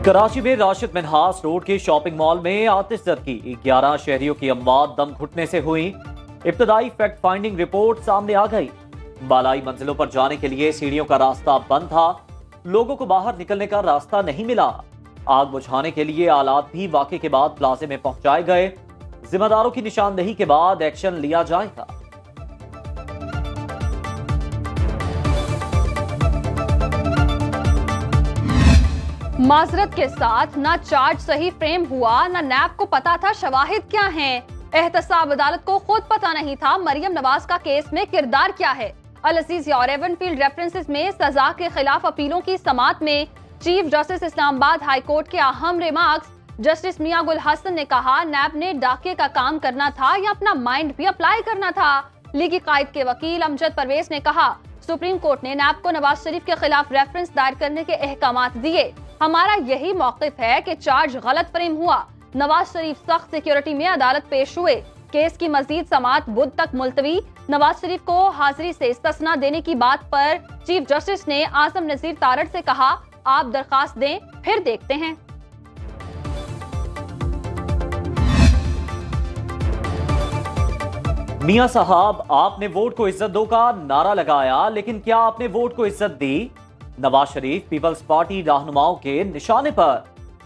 कराची में राशिद मिन्हास रोड के shopping mall में आतिशज़दगी 11 शहरियों की अमवात दम घुटने से हुई। इब्तदाई फैक्ट फाइंडिंग रिपोर्ट सामने आ गई। बालाई मंजिलों पर जाने के लिए सीढ़ियों का रास्ता बंद था। लोगों को बाहर निकलने का रास्ता नहीं मिला। आग बुझाने के लिए आलात भी वाक़े के बाद प्लाजे में पहुंचाए गए। जिम्मेदारों की निशानदेही के बाद एक्शन लिया जाएगा। माजरत के साथ ना चार्ज सही फ्रेम हुआ, ना नैब को पता था शवाहिद क्या हैं। एहतसाब अदालत को खुद पता नहीं था मरियम नवाज का केस में किरदार क्या है। अल अजीज और एवनफील्ड रेफरेंसेस में सजा के खिलाफ अपीलों की समाअत में chief justice Islamabad high court के अहम रिमार्क्स जस्टिस मियां गुल हसन ने कहा, नैब ने डाके का काम करना था या अपना माइंड भी अप्लाई करना था। लीगी कायद के वकील अमजद परवेज ने कहा, सुप्रीम कोर्ट ने नैब को नवाज शरीफ के खिलाफ रेफरेंस दायर करने के अहकामात दिए। हमारा यही मौक़िफ़ है कि चार्ज गलत फ्रेम हुआ। नवाज शरीफ सख्त सिक्योरिटी में अदालत पेश हुए। केस की मजीद समाअत बुध तक मुलतवी। नवाज शरीफ को हाजिरी से इस्तिस्ना देने की बात पर चीफ जस्टिस ने आजम नजीर तारड़ से कहा, आप दरखास्त दें फिर देखते हैं। मियां साहब, आपने वोट को इज्जत दो का नारा लगाया, लेकिन क्या आपने वोट को इज्जत दी? नवाज शरीफ पीपल्स पार्टी रहनुमाओं के निशाने पर।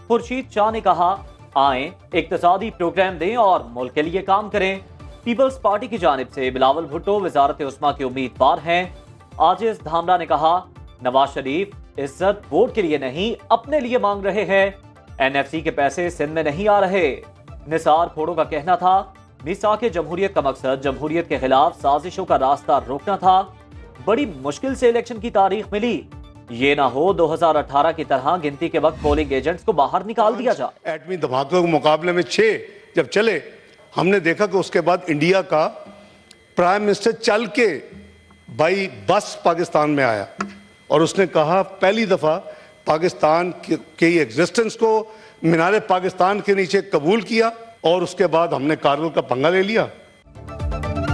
खुर्शीद शाह ने कहा, आए इक्तिसादी प्रोग्राम दें और मुल्क के लिए काम करें। पीपल्स पार्टी की जानिब से बिलावल भुट्टो वजारत उस्मा के उम्मीदवार हैं। आजिज धामरा ने कहा, नवाज शरीफ इज्जत वोट के लिए नहीं अपने लिए मांग रहे हैं। एनएफसी के पैसे सिंध में नहीं आ रहे। निसार खोड़ो का कहना था, मिसाके जमहूरियत का मकसद जमहूरियत के खिलाफ साजिशों का रास्ता रोकना था। बड़ी मुश्किल से इलेक्शन की तारीख मिली। ये ना हो 2018 की तरह गिनती के वक्त पोलिंग एजेंट्स को बाहर निकाल दिया जाए। एटमी धमाकों के मुकाबले में 6 जब चले, हमने देखा कि उसके बाद इंडिया का प्राइम मिनिस्टर चल के बाई बस पाकिस्तान में आया और उसने कहा, पहली दफा पाकिस्तान के एग्जिस्टेंस को मीनारे पाकिस्तान के नीचे कबूल किया और उसके बाद हमने कारगिल का पंगा ले लिया।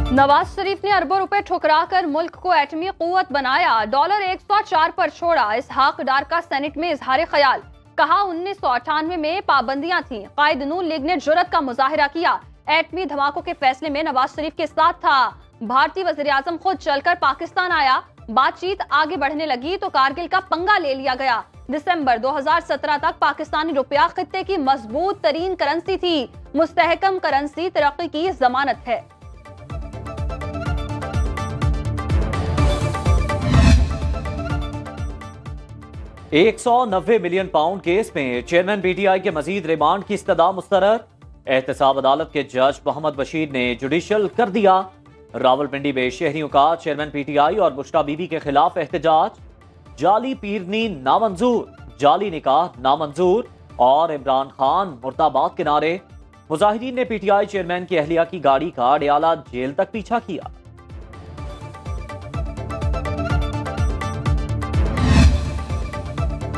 नवाज शरीफ ने अरबों रुपए ठुकराकर मुल्क को एटमी कुव्वत बनाया। डॉलर 104 पर छोड़ा। इसहाक डार का सेनेट में इजहार ख्याल। कहा, 1998 में पाबंदियां थीं। कायद नून लीग ने जुर्रत का मुजाहिरा किया। एटमी धमाकों के फैसले में नवाज शरीफ के साथ था। भारतीय वजीर आजम खुद चलकर पाकिस्तान आया। बातचीत आगे बढ़ने लगी तो कारगिल का पंगा ले लिया गया। दिसंबर 2017 तक पाकिस्तानी रुपया खित्ते की मजबूत तरीन करेंसी थी। मुस्तहकम करेंसी तरक्की की जमानत है। 190 मिलियन पाउंड केस में चेयरमैन पीटीआई के मजीद रिमांड की इस्तदा मुस्तरद। एहतसाब अदालत के जज मोहम्मद बशीर ने जुडिशल कर दिया। रावलपिंडी में शहरियों का चेयरमैन पीटीआई और बुशरा बीबी के खिलाफ एहतजाज। जाली पीरनी नामंजूर, जाली निकाह नामंजूर और इमरान खान मुर्दाबाद के नारे। मुजाहिरीन ने पीटीआई चेयरमैन की अहलिया की गाड़ी का अडयाला जेल तक पीछा किया।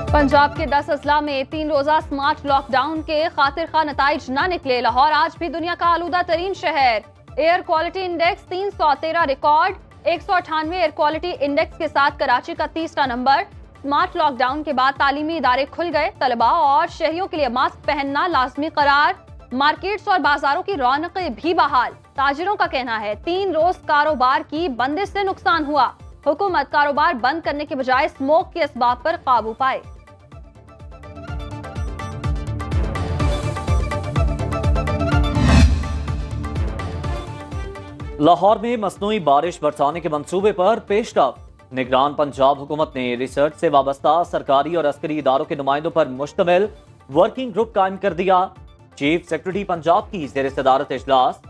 पंजाब के 10 अजला में 3 रोजा स्मार्ट लॉकडाउन के खातिर खा नताइज न निकले। लाहौर आज भी दुनिया का आलूदा तरीन शहर। Air quality index 313 record. 198 air quality index के साथ कराची का तीसरा नंबर। स्मार्ट लॉकडाउन के बाद तालीमी इदारे खुल गए। तलबा और शहरियों के लिए मास्क पहनना लाजमी करार। मार्केट्स और बाजारों की रौनकें भी बहाल। ताजिरों का कहना है 3 रोज कारोबार की बंदिश से नुकसान हुआ। हुकूमत कारोबार बंद करने के बजाय स्मोक के असबाब पर काबू पाए। लाहौर में मसनूई बारिश बरसाने के मंसूबे पर पेशरफ। निगरान पंजाब हुकूमत ने रिसर्च से वाबस्ता सरकारी और अस्करी इदारों के नुमाइंदों पर मुश्तमिल वर्किंग ग्रुप कायम कर दिया। चीफ सेक्रेटरी पंजाब की ज़ेर सदारत इजलास।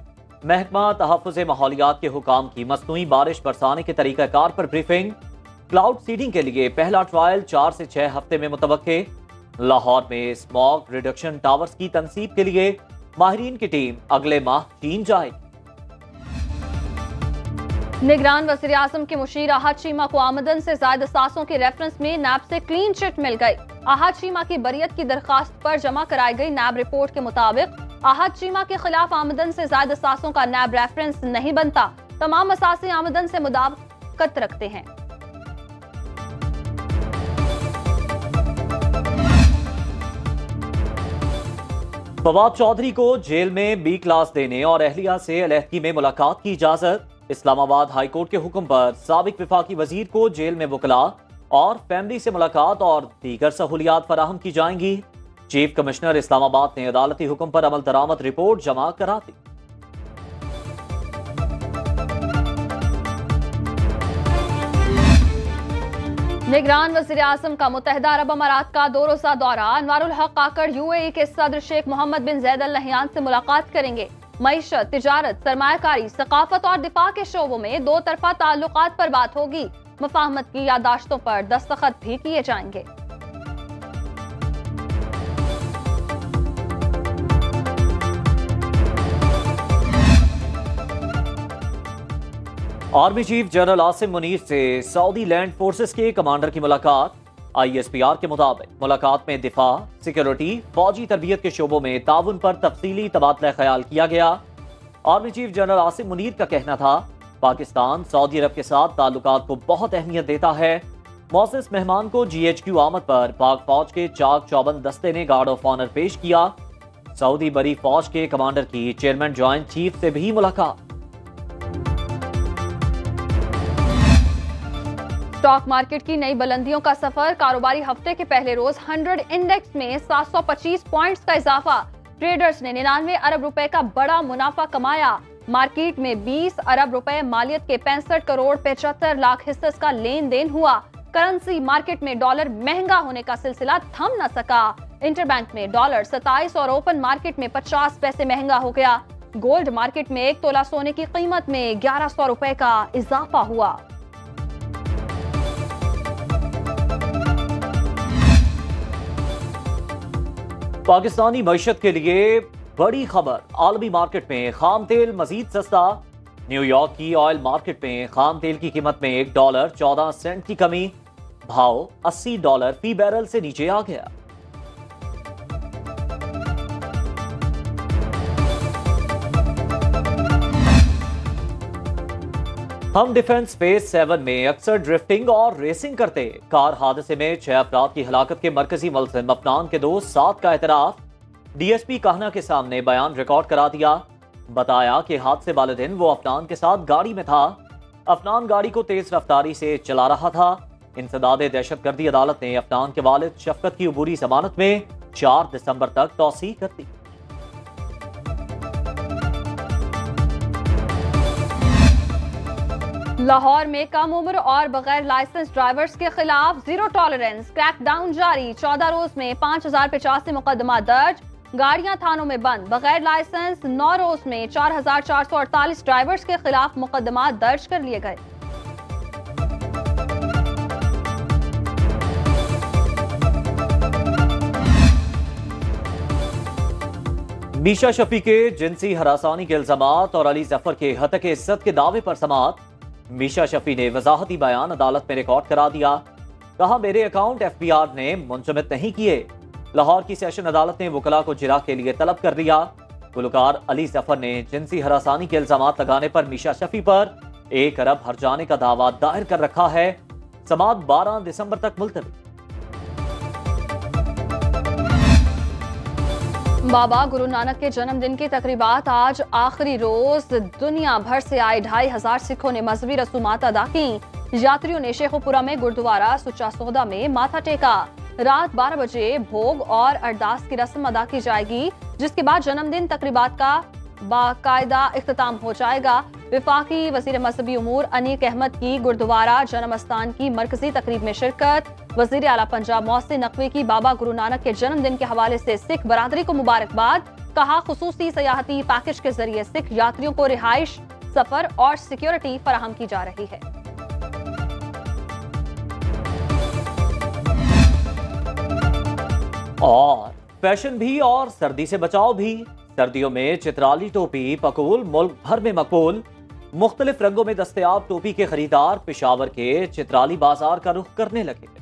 महकमा तहफ़्फ़ुज़ माहौलियात के हुकाम की मसनूई बारिश बरसाने के तरीक़ाकार पर ब्रीफिंग। क्लाउड सीडिंग के लिए पहला ट्रायल 4 से 6 हफ्ते में मुतवक्के। लाहौर में स्मॉग रिडक्शन टावर्स की तनसीब के लिए माहिरीन की टीम अगले माह चीन जाएगी। निगरान वज़ीर आज़म के मुशीर आहद शीमा को आमदन से ज़ायद सासों के रेफरेंस में नैब से क्लीन चिट मिल गई। आहद शीमा की बरियत की दरखास्त पर जमा कराई गई नैब रिपोर्ट के मुताबिक आहद शीमा के खिलाफ आमदन से ज़ायद सासों का नैब रेफरेंस नहीं बनता। तमाम असासी आमदन से मुताबिकत रखते हैं। फवाद चौधरी को जेल में बी क्लास देने और अहलिया से अलहदगी में मुलाकात की इजाजत। इस्लामाबाद हाई कोर्ट के हुक्म पर साबिक विफाकी वजीर को जेल में वकला और फैमिली से मुलाकात और दीगर सहूलियात फराहम की जाएंगी। चीफ कमिश्नर इस्लामाबाद ने अदालती हुक्म पर अमल दरामद रिपोर्ट जमा करा दी। निगरान वज़ीर आज़म का मुत्तहिदा अरब अमारात का 2 रोज़ा दौरा। अनवारुल हक आकर यूएई के सदर शेख मोहम्मद बिन जैद अल नहयान से मुलाकात करेंगे। मईशत, तिजारत, सरमायाकारी, सकाफत और दिफा के शोबों में 2 तरफा ताल्लुकात पर बात होगी। मुफाहमत की यादाश्तों पर दस्तखत भी किए जाएंगे। Army chief general Asim Munir से सऊदी लैंड फोर्सेस के कमांडर की मुलाकात। आईएसपीआर के मुताबिक मुलाकात में दिफा, सिक्योरिटी, फौजी तरबियत के शोबों में ताउन पर तफसीली तबादला ख्याल किया गया। Army chief general Asim Munir का कहना था, पाकिस्तान सऊदी अरब के साथ ताल्लुकात को बहुत अहमियत देता है। मौसिस मेहमान को GHQ आमद पर पाक फौज के चाक चौबंद दस्ते ने गार्ड ऑफ ऑनर पेश किया। सऊदी बरी फौज के कमांडर की चेयरमैन ज्वाइंट चीफ से भी मुलाकात। स्टॉक मार्केट की नई बुलंदियों का सफर। कारोबारी हफ्ते के पहले रोज 100 इंडेक्स में 725 पॉइंट्स का इजाफा। ट्रेडर्स ने 99 अरब रुपए का बड़ा मुनाफा कमाया। मार्केट में 20 अरब रुपए मालियत के 65 करोड़ 75 लाख हिस्सेस का लेन देन हुआ। करेंसी मार्केट में डॉलर महंगा होने का सिलसिला थम न सका। इंटरबैंक में डॉलर 27 और ओपन मार्केट में 50 पैसे महंगा हो गया। गोल्ड मार्केट में 1 तोला सोने की कीमत में 1100 रुपए का इजाफा हुआ। पाकिस्तानी मईशत के लिए बड़ी खबर। आलमी मार्केट में खाम तेल मजीद सस्ता। न्यूयॉर्क की ऑयल मार्केट में खाम तेल की कीमत में $1.14 की कमी। भाव $80 फी बैरल से नीचे आ गया। हम डिफेंस फेज 7 में अक्सर ड्रिफ्टिंग और रेसिंग करते। कार हादसे में 6 अफराद की हलाकत के मरकजी मुलजिम अफनान के दोस्त साद का एतराफ। डीएसपी कहना के सामने बयान रिकॉर्ड करा दिया। बताया कि हादसे वाले दिन वो अफनान के साथ गाड़ी में था। अफनान गाड़ी को तेज रफ्तारी से चला रहा था। इंसदादे दहशतगर्दी अदालत ने अफनान के वालिद शफकत की अबूरी जमानत में 4 दिसंबर तक तौसीह कर दी। लाहौर में कम उम्र और बगैर लाइसेंस ड्राइवर्स के खिलाफ जीरो टॉलरेंस क्रैकडाउन जारी। 14 रोज में 5085 मुकदमा दर्ज। गाड़ियां थानों में बंद। बगैर लाइसेंस 9 रोज में 4448 ड्राइवर्स के खिलाफ मुकदमा दर्ज कर लिए गए। मीशा शफी के जिनसी हरासानी के इल्जामात और अली जफर के हतक इज्जत के दावे पर समाअत। मीशा शफी ने वजाहती बयान अदालत में रिकॉर्ड करा दिया। कहा, मेरे अकाउंट FBR ने मुंजमद नहीं किए। लाहौर की सेशन अदालत ने वकला को जिरा के लिए तलब कर दिया। गुलकार अली जफर ने जिनसी हरासानी के इल्जामात लगाने पर मीशा शफी पर 1 अरब हर्जाने का दावा दायर कर रखा है। समाअत 12 दिसंबर तक मुलतवी। बाबा गुरु नानक के जन्मदिन की तकरीबात आज आखिरी रोज। दुनिया भर से आए 2500 सिखों ने मजहबी रसूमात अदा की। यात्रियों ने शेखुपुरा में गुरुद्वारा सुच्चा सौदा में माथा टेका। रात 12 बजे भोग और अरदास की रस्म अदा की जाएगी, जिसके बाद जन्मदिन तकरीबात का बाकायदा इख्तिताम हो जाएगा। विफाकी वजीर मजहबी उमूर अनीक अहमद की गुरुद्वारा जन्म स्थान की मरकजी तकरीब में शिरकत। वजीर आला पंजाब मोहसिन नकवी की बाबा गुरु नानक के जन्मदिन के हवाले से सिख बरादरी को मुबारकबाद। कहा, खुसूसी सयाहती पैकेज के जरिए सिख यात्रियों को रिहाइश, सफर और सिक्योरिटी फराहम की जा रही है। और फैशन भी और सर्दी से बचाव भी। सर्दियों में चित्राली टोपी पकूल मुल्क भर में मकबूल। मुख्तलिफ रंगों में दस्तयाब टोपी के खरीदार पेशावर के चित्राली बाजार का रुख करने लगे।